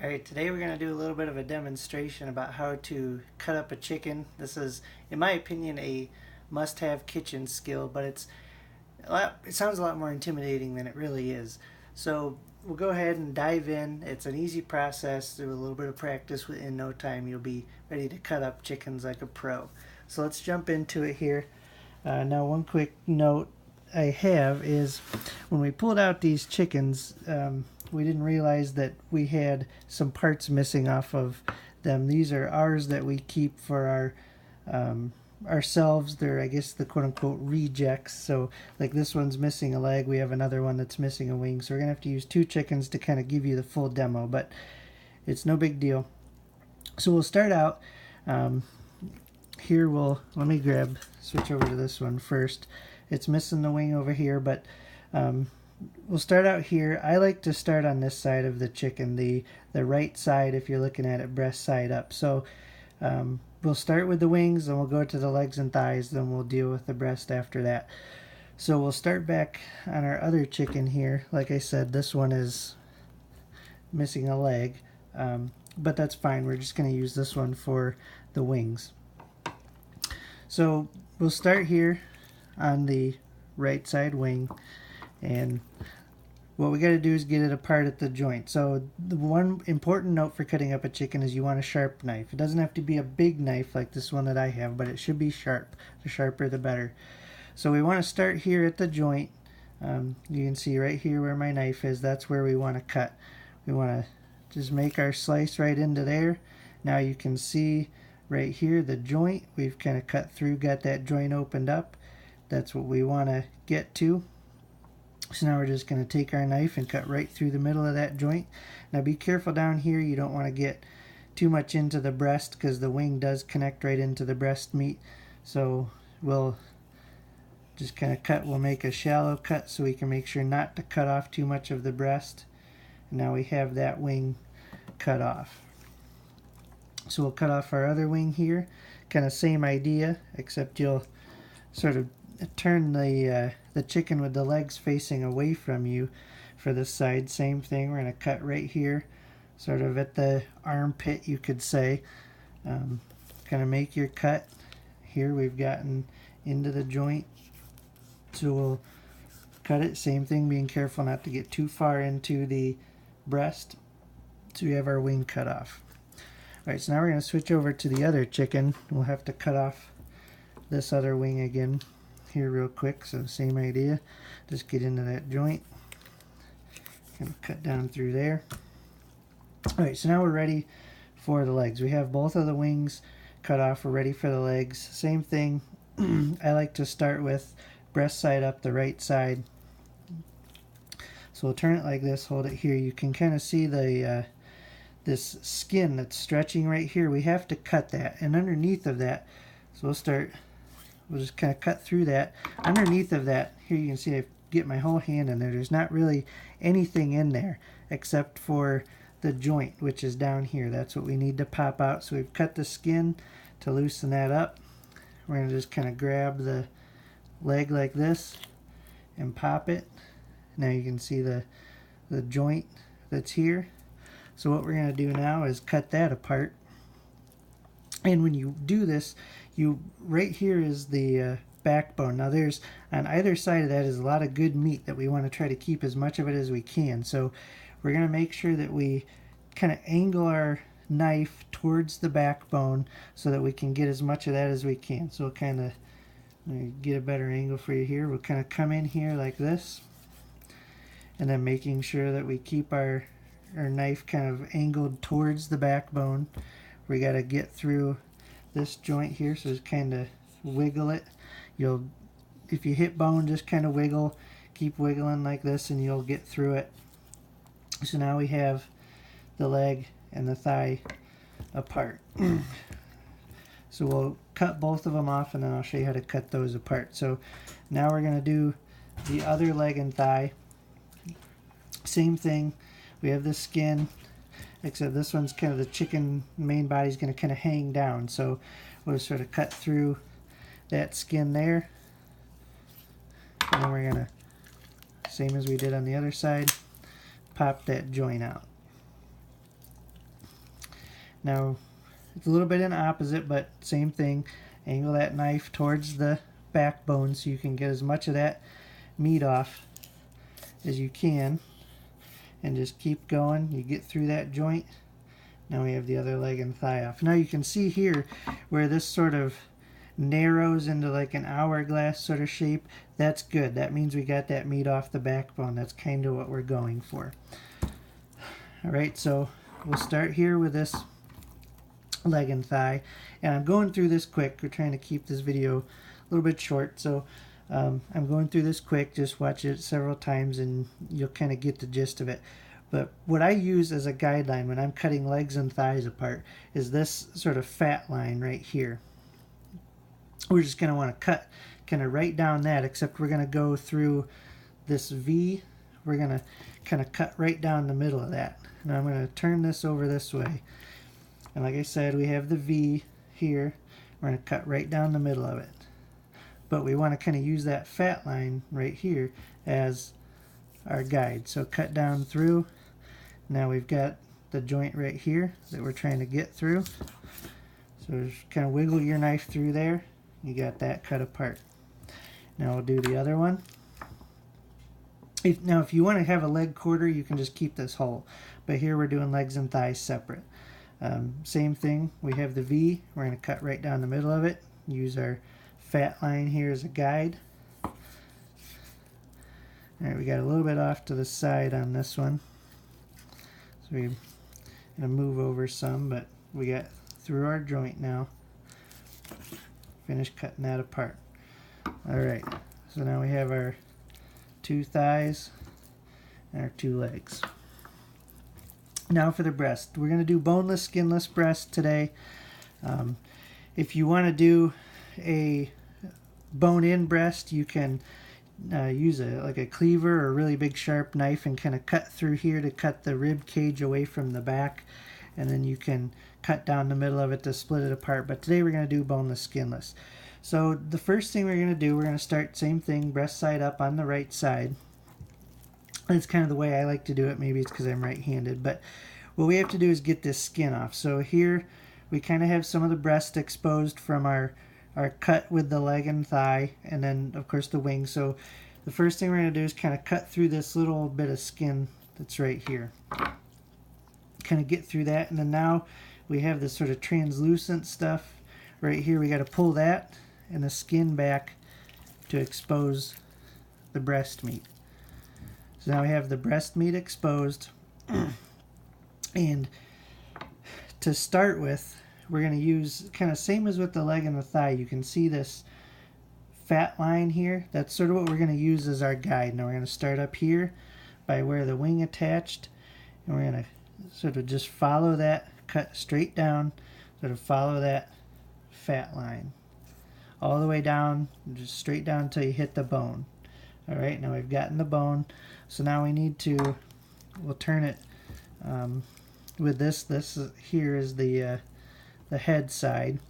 Alright, today we're going to do a little bit of a demonstration about how to cut up a chicken. This is, in my opinion, a must-have kitchen skill, but it sounds a lot more intimidating than it really is. So we'll go ahead and dive in. It's an easy process. Through a little bit of practice, in no time you'll be ready to cut up chickens like a pro. So let's jump into it here. Now one quick note I have is when we pulled out these chickens, we didn't realize that we had some parts missing off of them. These are ours that we keep for ourselves. They're, I guess, the quote-unquote rejects. So like this one's missing a leg. We have another one that's missing a wing. So we're going to have to use two chickens to kind of give you the full demo, but it's no big deal. So we'll start out. Here let me switch over to this one first. It's missing the wing over here, but we'll start out here. I like to start on this side of the chicken, the right side if you're looking at it breast side up. So we'll start with the wings, then we'll go to the legs and thighs, then we'll deal with the breast after that. So we'll start back on our other chicken here. Like I said, this one is missing a leg, but that's fine. We're just going to use this one for the wings. So we'll start here on the right side wing, and what we got to do is get it apart at the joint. So the one important note for cutting up a chicken is you want a sharp knife. It doesn't have to be a big knife like this one that I have, but it should be sharp. The sharper the better. So we want to start here at the joint. You can see right here where my knife is. That's where we want to cut. We want to just make our slice right into there. Now you can see right here the joint. We've kind of cut through, got that joint opened up. That's what we want to get to. So now we're just going to take our knife and cut right through the middle of that joint. Now be careful down here. You don't want to get too much into the breast because the wing does connect right into the breast meat. So we'll just kind of cut. We'll make a shallow cut so we can make sure not to cut off too much of the breast. And now we have that wing cut off. So we'll cut off our other wing here. Kind of same idea, except you'll sort of turn the chicken with the legs facing away from you for this side. Same thing, we're going to cut right here, sort of at the armpit, you could say. Kind of make your cut. Here we've gotten into the joint, so we'll cut it. Same thing, being careful not to get too far into the breast. So we have our wing cut off. Alright, so now we're going to switch over to the other chicken. We'll have to cut off this other wing again here real quick. So same idea. Just get into that joint. Kind of cut down through there. Alright, so now we're ready for the legs. We have both of the wings cut off. We're ready for the legs. Same thing. I like to start with breast side up, the right side. So we'll turn it like this, hold it here. You can kind of see the this skin that's stretching right here. We have to cut that, and underneath of that, so we'll just kind of cut through that. Underneath of that, here you can see I get my whole hand in there. There's not really anything in there except for the joint, which is down here. That's what we need to pop out. So we've cut the skin to loosen that up. We're going to just kind of grab the leg like this and pop it. Now you can see the joint that's here. So what we're going to do now is cut that apart. And when you do this, right here is the backbone. Now there's, on either side of that is a lot of good meat that we want to try to keep as much of it as we can. So we're going to make sure that we kind of angle our knife towards the backbone so that we can get as much of that as we can. So we'll kind of get a better angle for you here. We'll kind of come in here like this, and then making sure that we keep our knife kind of angled towards the backbone. We got to get through this joint here, so just kind of wiggle it. If you hit bone, just kind of wiggle, keep wiggling like this, and you'll get through it. So now we have the leg and the thigh apart. So we'll cut both of them off, and then I'll show you how to cut those apart. So now we're going to do the other leg and thigh. Same thing. We have the skin, except this one's kind of the chicken main body's going to kind of hang down. So we'll sort of cut through that skin there. And then we're going to, same as we did on the other side, pop that joint out. Now it's a little bit in opposite, but same thing. Angle that knife towards the backbone so you can get as much of that meat off as you can, and just keep going. You get through that joint. Now we have the other leg and thigh off. Now you can see here where this sort of narrows into like an hourglass sort of shape. That's good. That means we got that meat off the backbone. That's kind of what we're going for. Alright, so we'll start here with this leg and thigh, and I'm going through this quick. We're trying to keep this video a little bit short, so I'm going through this quick. Just watch it several times and you'll kind of get the gist of it. But what I use as a guideline when I'm cutting legs and thighs apart is this sort of fat line right here. We're just going to want to cut kind of right down that, except we're going to go through this V. We're going to kind of cut right down the middle of that. Now I'm going to turn this over this way. And like I said, we have the V here. We're going to cut right down the middle of it. But we want to kind of use that fat line right here as our guide. So cut down through. Now we've got the joint right here that we're trying to get through. So just kind of wiggle your knife through there. You got that cut apart. Now we'll do the other one. Now if you want to have a leg quarter, you can just keep this whole. But here we're doing legs and thighs separate. Same thing, we have the V. We're going to cut right down the middle of it. Use our fat line here as a guide. Alright, we got a little bit off to the side on this one. So we're going to move over some, but we got through our joint now. Finish cutting that apart. Alright, so now we have our 2 thighs and our 2 legs. Now for the breast. We're going to do boneless, skinless breast today. If you want to do a bone-in breast, you can use like a cleaver or a really big sharp knife and kind of cut through here to cut the rib cage away from the back, and then you can cut down the middle of it to split it apart. But today we're going to do boneless, skinless. So the first thing we're going to do, we're going to start same thing, breast side up on the right side. That's kind of the way I like to do it. Maybe it's because I'm right-handed, but what we have to do is get this skin off. So here we kind of have some of the breast exposed from our cut with the leg and thigh, and then of course the wing. So the first thing we're going to do is kind of cut through this little bit of skin that's right here. Kind of get through that, and then now we have this sort of translucent stuff right here. We got to pull that and the skin back to expose the breast meat. So now we have the breast meat exposed, and to start with, we're going to use kind of same as with the leg and the thigh. You can see this fat line here. That's sort of what we're going to use as our guide. Now we're going to start up here by where the wing attached, and we're going to sort of just follow that, cut straight down, sort of follow that fat line all the way down, just straight down until you hit the bone. Alright, now we've gotten the bone, so now we need to, we'll turn it with this here is the head side.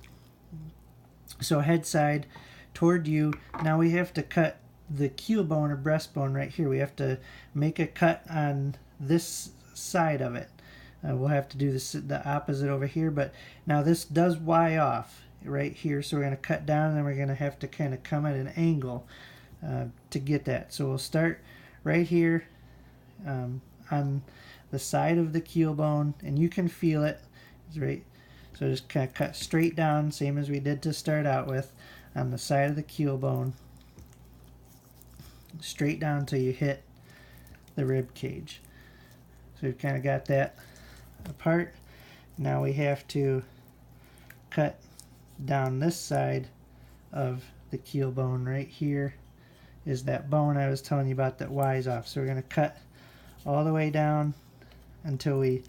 So head side toward you. Now we have to cut the keel bone or breastbone right here. We have to make a cut on this side of it. We'll have to do this the opposite over here, but now this does Y off right here, so we're going to cut down, and then we're going to have to kind of come at an angle to get that. So we'll start right here on the side of the keel bone, and you can feel it. It's right. So just kind of cut straight down, same as we did to start out with, on the side of the keel bone, straight down until you hit the rib cage. So we've kind of got that apart. Now we have to cut down this side of the keel bone. Right here is that bone I was telling you about that Y's off. So we're going to cut all the way down until we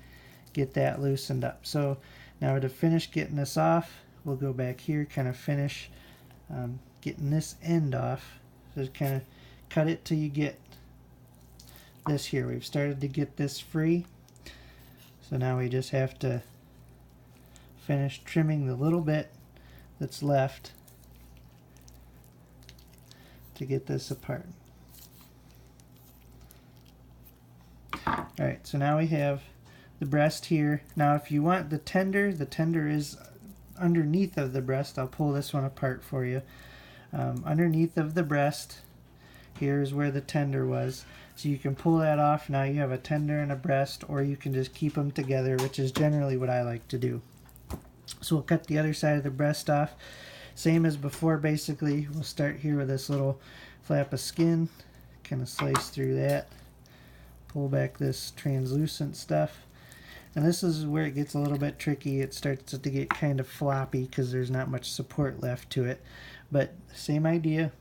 get that loosened up. So now to finish getting this off, we'll go back here, kind of finish getting this end off. So just kind of cut it till you get this here. We've started to get this free. So now we just have to finish trimming the little bit that's left to get this apart. Alright, so now we have the breast here. Now if you want the tender is underneath of the breast. I'll pull this one apart for you. Underneath of the breast, here's where the tender was. So you can pull that off. Now you have a tender and a breast, or you can just keep them together, which is generally what I like to do. So we'll cut the other side of the breast off. Same as before, basically. We'll start here with this little flap of skin. Kind of slice through that. Pull back this translucent stuff. And this is where it gets a little bit tricky. It starts to get kind of floppy because there's not much support left to it. But same idea.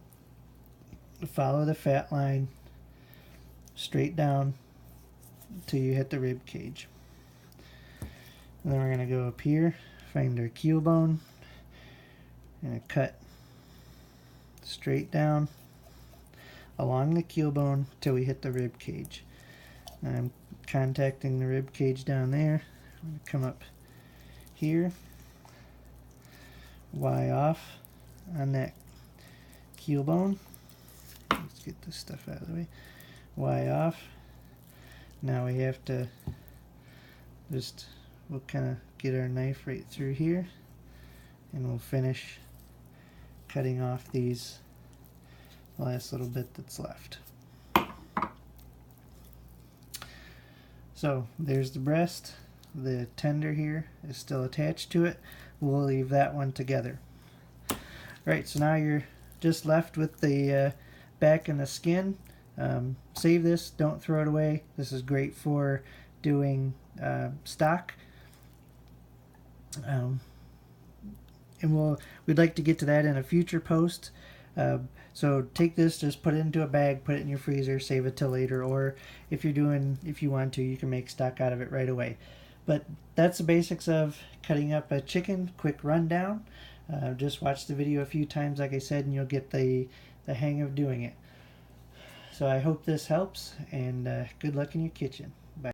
Follow the fat line straight down until you hit the rib cage. And then we're going to go up here, find our keel bone, and cut straight down along the keel bone till we hit the rib cage. I'm contacting the rib cage down there. I'm going to come up here, Y off on that keel bone. Let's get this stuff out of the way. Y off. Now we have to we'll kind of get our knife right through here, and we'll finish cutting off these last little bit that's left. So there's the breast. The tender here is still attached to it. We'll leave that one together. Alright, so now you're just left with the back and the skin. Save this, don't throw it away. This is great for doing stock. And we'd like to get to that in a future post. So take this, just put it into a bag, put it in your freezer, save it till later, or if you want to, you can make stock out of it right away. But that's the basics of cutting up a chicken. Quick rundown. Just watch the video a few times, like I said, and you'll get the hang of doing it. So I hope this helps, and good luck in your kitchen.